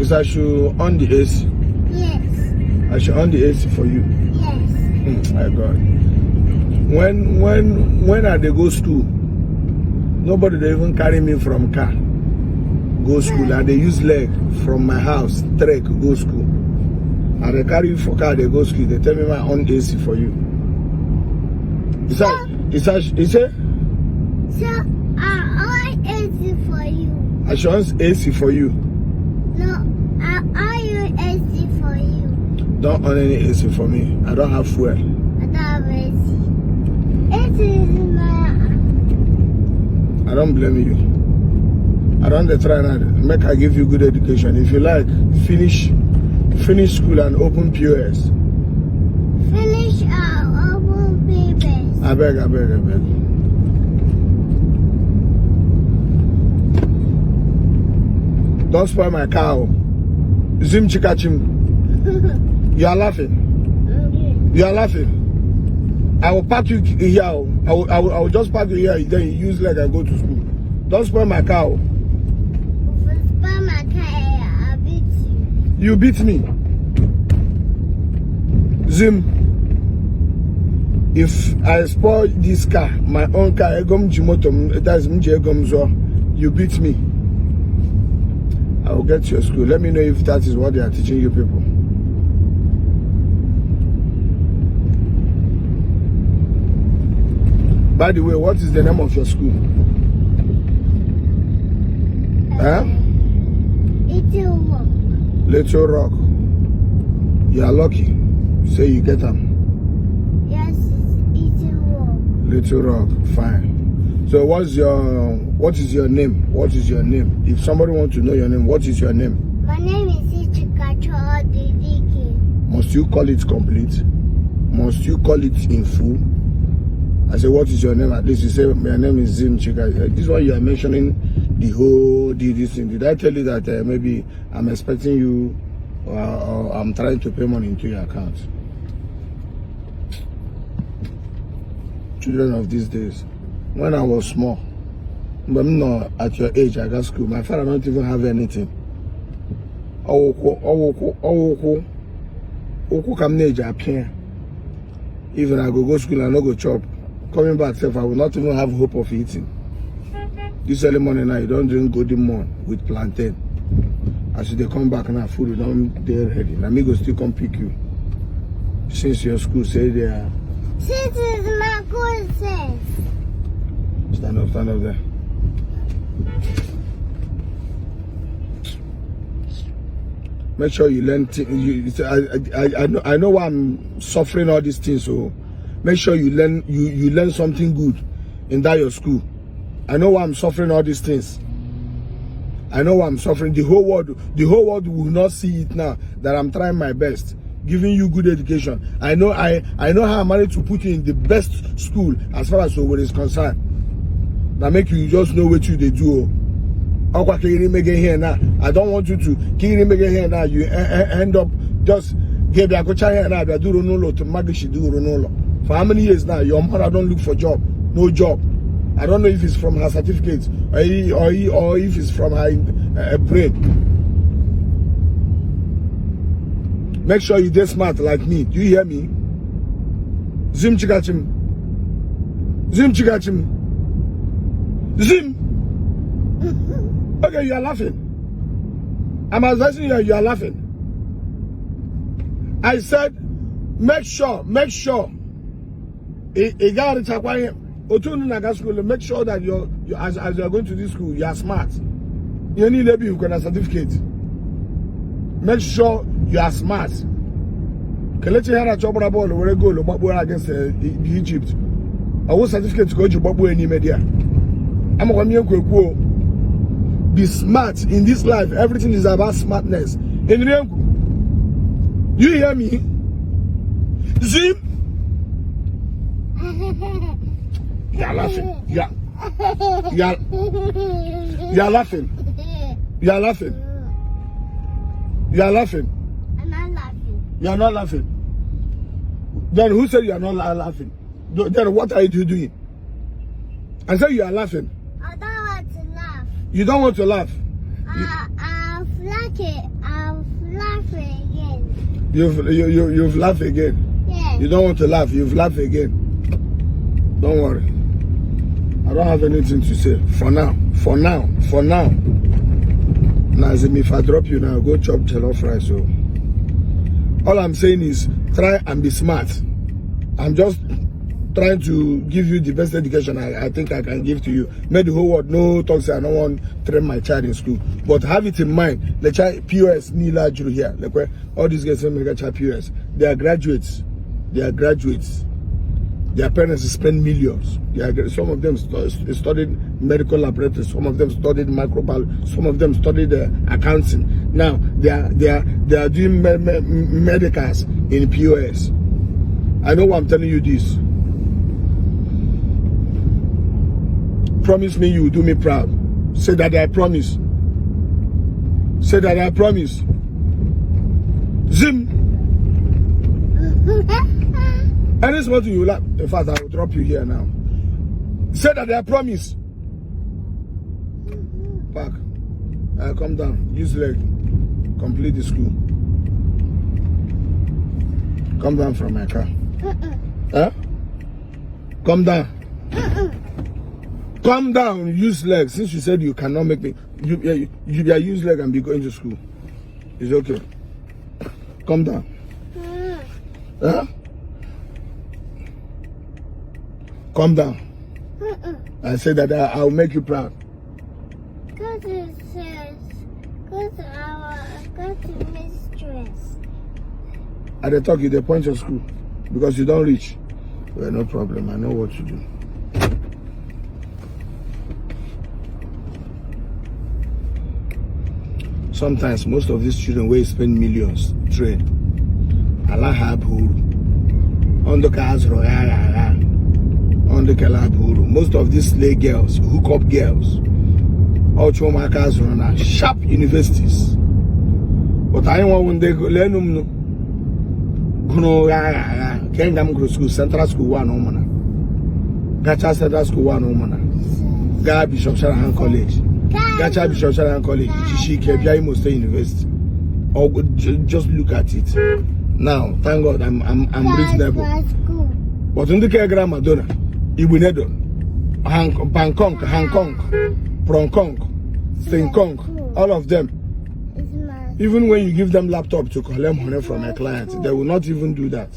Is I should on the AC? Yes. I should on the AC for you. Yes. My God. When I they go school, nobody they even carry me from car. Go school, and they use leg from my house, trek, go school. And they carry you for car, they go school. They tell me my own AC for you. Is that? So I AC for you. I should on AC for you. No, I use AC for you. Don't on any AC for me. I don't have fuel. I don't have AC. AC is my. I don't blame you. I don't try now. Make I give you good education. If you like, finish school and open POS. Finish our open papers. I beg. Don't spoil my cow. Zim chikachim. You are laughing. Okay. You are laughing. I will park you here. I will just park you here. Then you use leg and go to school. Don't spoil my cow. Spoil my car, I'll beat you. You beat me. Zim. If I spoil this car, my own car, you beat me. I will get to your school. Let me know if that is what they are teaching you people. By the way, what is the name of your school? Little Rock. Little Rock. You are lucky. Say you get them. Yes, it's Little Rock. Little Rock. Fine. So what is your name? What is your name? If somebody wants to know your name, what is your name? My name is Ichikacho Didiki. Must you call it complete? Must you call it in full? I say, what is your name? At least you say, my name is Zim Chika. This one you are mentioning the whole this thing. Did I tell you that maybe I'm expecting you or I'm trying to pay money into your account? Children of these days. When I was small, but not at your age, I got school. My father don't even have anything. Even I go school and not go chop. Coming back, self, I will not even have hope of eating. This early morning now, you don't drink golden morn with plantain. As they come back now, food you don't there ready. And amigos still come pick you. Since your school say they are. This is my courses. Stand up there. Make sure you learn things. I know why I'm suffering all these things, so make sure you learn you learn something good in that your school. I know why I'm suffering all these things. I know why I'm suffering. The whole world will not see it now that I'm trying my best, giving you good education. I know how I managed to put you in the best school as far as Owerri is concerned. That make you just know what you they do. I don't want you to here now. You end up just give your here now. Do to Magishi do. For how many years now? Your mother don't look for job, no job. I don't know if it's from her certificate or if it's from her brain. Make sure you get smart like me. Do you hear me? Zim chikachim. Zim chikachim. Zim. Okay, you are laughing. I'm advising you. You are laughing. I said, make sure. Make sure that as you're going to this school, you are smart. You need to be a certificate. Make sure you are smart. Let you hear a job about where you go against Egypt. I want certificate to go to Babu any media. I'm going to be smart in this life. Everything is about smartness. You hear me? Zim. You're laughing. You're laughing. You're laughing. You're laughing. I'm not laughing. You're not laughing. Then who said you're not laughing? Then what are you doing? I said you are laughing. I don't want to laugh. You don't want to laugh? I feel like You've laughed again. Yes. You don't want to laugh. You've laughed again. Don't worry. I don't have anything to say for now. For now. Now, if I drop you now, go chop jollof rice. So, all I'm saying is try and be smart. I'm just trying to give you the best education I think I can give to you. Make the whole world no talk say I don't want to train my child in school. But have it in mind, the child POS Nila Juru here. Like where all these guys say mega child POS. They are graduates. Their parents spend millions. Some of them studied medical laboratory. Some of them studied microbiology. Some of them studied accounting. Now they are doing medicals in POS. I know why I'm telling you this. Promise me you will do me proud. Say that I promise. Say that I promise. Zim. Any small thing you laugh. In fact, I will drop you here now. Say that I promise. Back. Come down. Use leg. Complete the school. Come down from my car. Huh? Come down. Come down. Use leg. Since you said you cannot make me, you use leg and be going to school. It's okay. Come down. Huh? Come down. I said that I'll make you proud. Because it says, because I got to mistress. At the talk, you the point of school because you don't reach. Well, no problem. I know what to do. Sometimes most of these children will spend millions train. Allah have who on the cars on the Kalaburu. Most of these slay girls, hookup girls, all Chomakas run sharp universities. But I want when they learn them Kingdom School, Central School, one omana. Gacha Central School, one omana. Ga Bishop Sharahan College. Gacha Bishop Sharahan College. Chishi Kebia Imo State University. Or just look at it. Now, thank God I'm reasonable. But in the Kegra Madonna. Ibunedo, Bangkok, Hong Kong, Prong, Sing Kong, all of them. Even when you give them laptop to collect money from a client, they will not even do that.